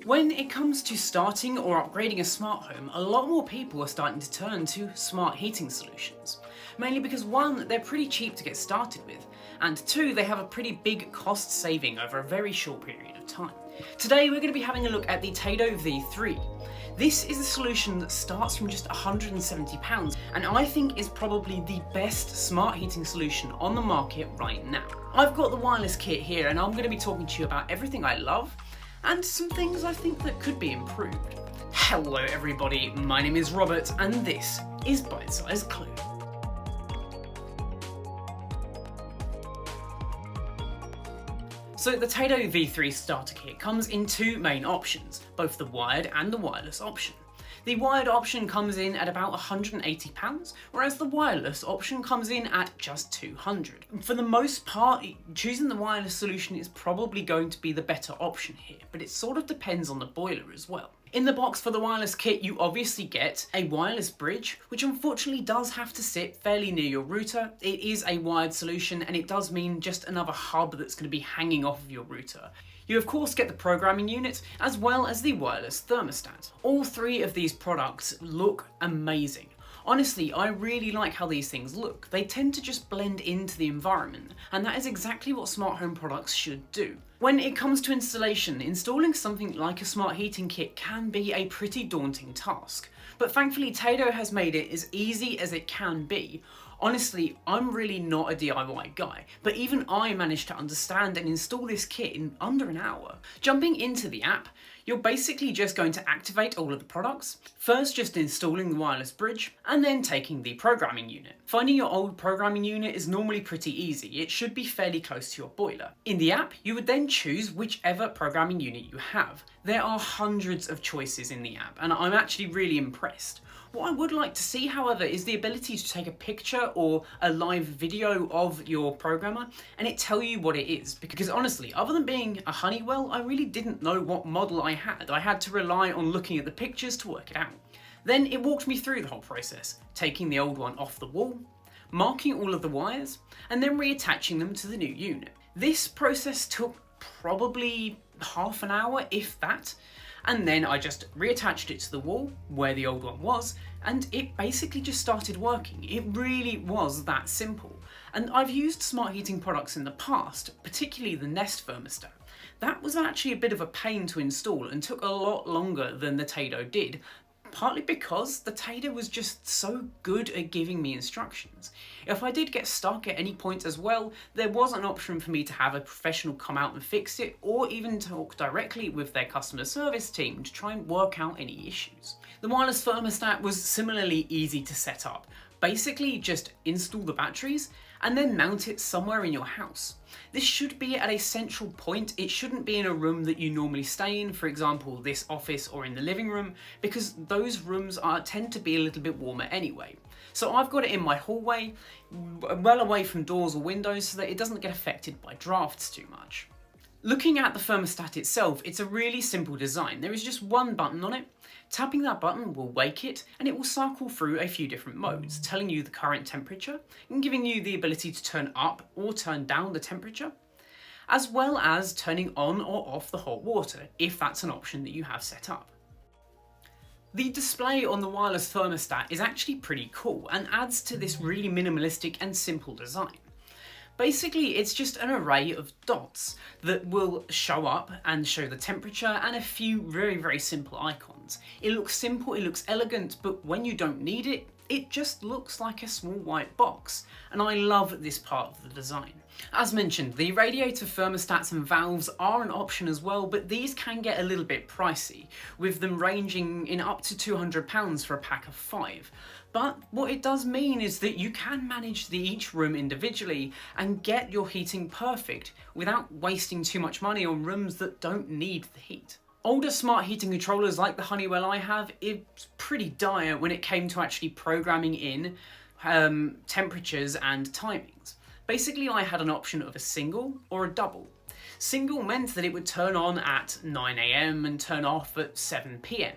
When it comes to starting or upgrading a smart home, a lot more people are starting to turn to smart heating solutions. Mainly because one, they're pretty cheap to get started with, and two, they have a pretty big cost saving over a very short period of time. Today we're going to be having a look at the Tado V3. This is a solution that starts from just £170 and I think is probably the best smart heating solution on the market right now. I've got the wireless kit here and I'm going to be talking to you about everything I love and some things I think that could be improved. Hello everybody, my name is Robert and this is Bite Size Clue. So the Tado V3 starter kit comes in two main options, both the wired and the wireless option. The wired option comes in at about £180, whereas the wireless option comes in at just £200. For the most part, choosing the wireless solution is probably going to be the better option here, but it sort of depends on the boiler as well. In the box for the wireless kit, you obviously get a wireless bridge, which unfortunately does have to sit fairly near your router. It is a wired solution, and it does mean just another hub that's going to be hanging off of your router. You of course get the programming unit, as well as the wireless thermostat. All three of these products look amazing. Honestly, I really like how these things look. They tend to just blend into the environment, and that is exactly what smart home products should do. When it comes to installation, installing something like a smart heating kit can be a pretty daunting task, but thankfully Tado has made it as easy as it can be. Honestly, I'm really not a DIY guy, but even I managed to understand and install this kit in under an hour. Jumping into the app, you're basically just going to activate all of the products, first just installing the wireless bridge, and then taking the programming unit. Finding your old programming unit is normally pretty easy, it should be fairly close to your boiler. In the app, you would then choose whichever programming unit you have. There are hundreds of choices in the app, and I'm actually really impressed. What I would like to see, however, is the ability to take a picture or a live video of your programmer and it tell you what it is. Because honestly, other than being a Honeywell, I really didn't know what model I had. I had to rely on looking at the pictures to work it out. Then it walked me through the whole process, taking the old one off the wall, marking all of the wires, and then reattaching them to the new unit. This process took probably half an hour, if that. And then I just reattached it to the wall where the old one was, and it basically just started working. It really was that simple. And I've used smart heating products in the past, particularly the Nest thermostat. That was actually a bit of a pain to install and took a lot longer than the Tado did, partly because the Tado was just so good at giving me instructions. If I did get stuck at any point as well, there was an option for me to have a professional come out and fix it, or even talk directly with their customer service team to try and work out any issues. The wireless thermostat was similarly easy to set up. Basically just install the batteries and then mount it somewhere in your house. This should be at a central point. It shouldn't be in a room that you normally stay in, for example this office or in the living room, because those rooms tend to be a little bit warmer anyway. So I've got it in my hallway, well away from doors or windows so that it doesn't get affected by drafts too much. Looking at the thermostat itself, it's a really simple design. There is just one button on it. Tapping that button will wake it and it will cycle through a few different modes, telling you the current temperature and giving you the ability to turn up or turn down the temperature, as well as turning on or off the hot water if that's an option that you have set up. The display on the wireless thermostat is actually pretty cool and adds to this really minimalistic and simple design. Basically, it's just an array of dots that will show up and show the temperature and a few very simple icons. It looks simple, it looks elegant, but when you don't need it, it just looks like a small white box, and I love this part of the design. As mentioned, the radiator thermostats and valves are an option as well, but these can get a little bit pricey, with them ranging in up to £200 for a pack of 5. But what it does mean is that you can manage each room individually and get your heating perfect without wasting too much money on rooms that don't need the heat. Older smart heating controllers like the Honeywell I have, it's pretty dire when it came to actually programming in temperatures and timings. Basically, I had an option of a single or a double. Single meant that it would turn on at 9 AM and turn off at 7 PM.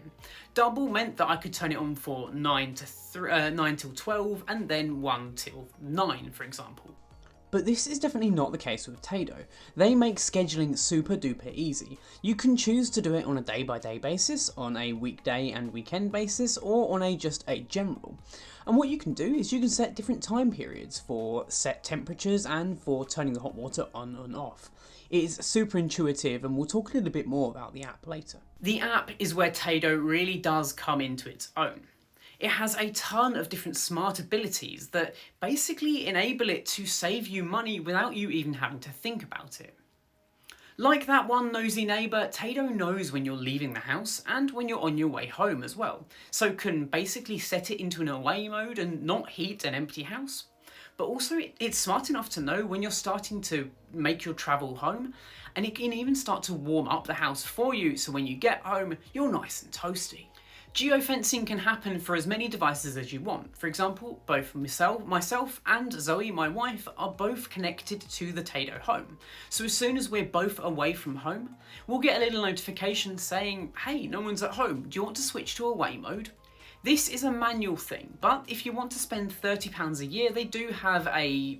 Double meant that I could turn it on for 9 till 12 and then 1 till 9, for example. But this is definitely not the case with Tado. They make scheduling super duper easy. You can choose to do it on a day-by-day basis, on a weekday and weekend basis, or on just a general. And what you can do is you can set different time periods for set temperatures and for turning the hot water on and off. It is super intuitive, and we'll talk a little bit more about the app later. The app is where Tado really does come into its own. It has a ton of different smart abilities that basically enable it to save you money without you even having to think about it. Like that one nosy neighbour, Tado knows when you're leaving the house and when you're on your way home as well, so can basically set it into an away mode and not heat an empty house. But also it's smart enough to know when you're starting to make your travel home, and it can even start to warm up the house for you, so when you get home you're nice and toasty. Geofencing can happen for as many devices as you want. For example, both myself and Zoe, my wife, are both connected to the Tado home. So as soon as we're both away from home, we'll get a little notification saying, hey, no one's at home, do you want to switch to away mode? This is a manual thing, but if you want to spend £30 a year, they do have a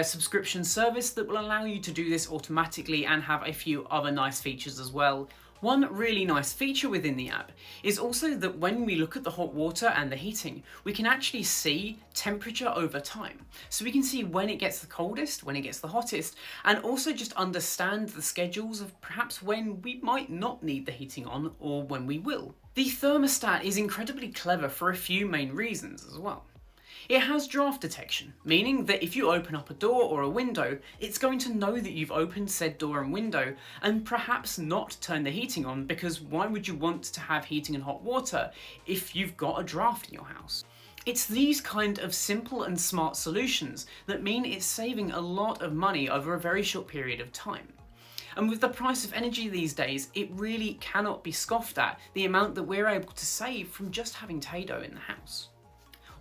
subscription service that will allow you to do this automatically and have a few other nice features as well. One really nice feature within the app is also that when we look at the hot water and the heating, we can actually see temperature over time. So we can see when it gets the coldest, when it gets the hottest, and also just understand the schedules of perhaps when we might not need the heating on or when we will. The thermostat is incredibly clever for a few main reasons as well. It has draft detection, meaning that if you open up a door or a window, it's going to know that you've opened said door and window and perhaps not turn the heating on, because why would you want to have heating and hot water if you've got a draft in your house? It's these kind of simple and smart solutions that mean it's saving a lot of money over a very short period of time. And with the price of energy these days, it really cannot be scoffed at, the amount that we're able to save from just having Tado in the house.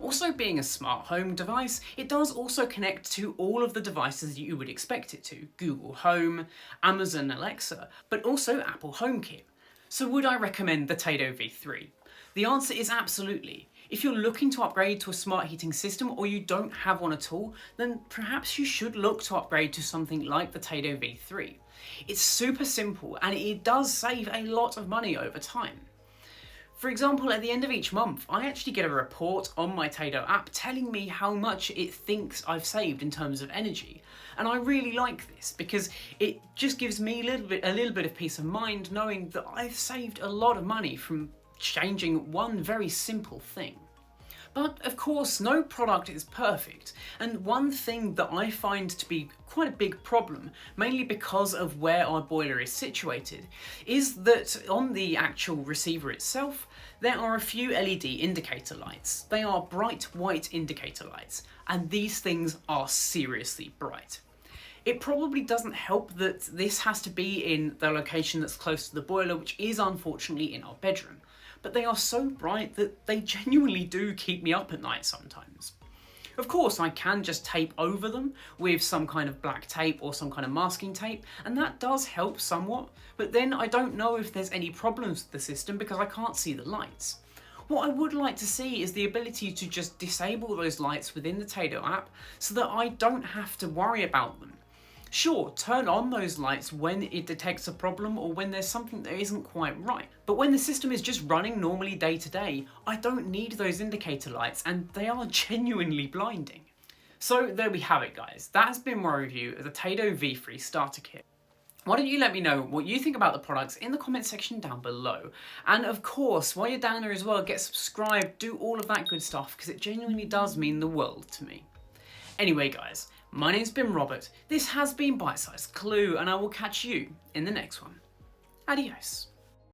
Also, being a smart home device, it does also connect to all of the devices that you would expect it to. Google Home, Amazon Alexa, but also Apple HomeKit. So would I recommend the Tado V3? The answer is absolutely. If you're looking to upgrade to a smart heating system or you don't have one at all, then perhaps you should look to upgrade to something like the Tado V3. It's super simple and it does save a lot of money over time. For example, at the end of each month, I actually get a report on my Tado app telling me how much it thinks I've saved in terms of energy. And I really like this because it just gives me a little bit of peace of mind knowing that I've saved a lot of money from changing one very simple thing. But of course, no product is perfect, and one thing that I find to be quite a big problem, mainly because of where our boiler is situated, is that on the actual receiver itself, there are a few LED indicator lights. They are bright white indicator lights, and these things are seriously bright. It probably doesn't help that this has to be in the location that's close to the boiler, which is unfortunately in our bedroom. But they are so bright that they genuinely do keep me up at night sometimes. Of course, I can just tape over them with some kind of black tape or some kind of masking tape, and that does help somewhat, but then I don't know if there's any problems with the system because I can't see the lights. What I would like to see is the ability to just disable those lights within the Tado app so that I don't have to worry about them. Sure, turn on those lights when it detects a problem or when there's something that isn't quite right. But when the system is just running normally day to day, I don't need those indicator lights, and they are genuinely blinding. So there we have it, guys. That has been my review of the Tado V3 Starter Kit. Why don't you let me know what you think about the products in the comment section down below. And of course, while you're down there as well, get subscribed, do all of that good stuff, because it genuinely does mean the world to me. Anyway, guys, my name's been Robert, this has been Bite Size Clue, and I will catch you in the next one. Adios.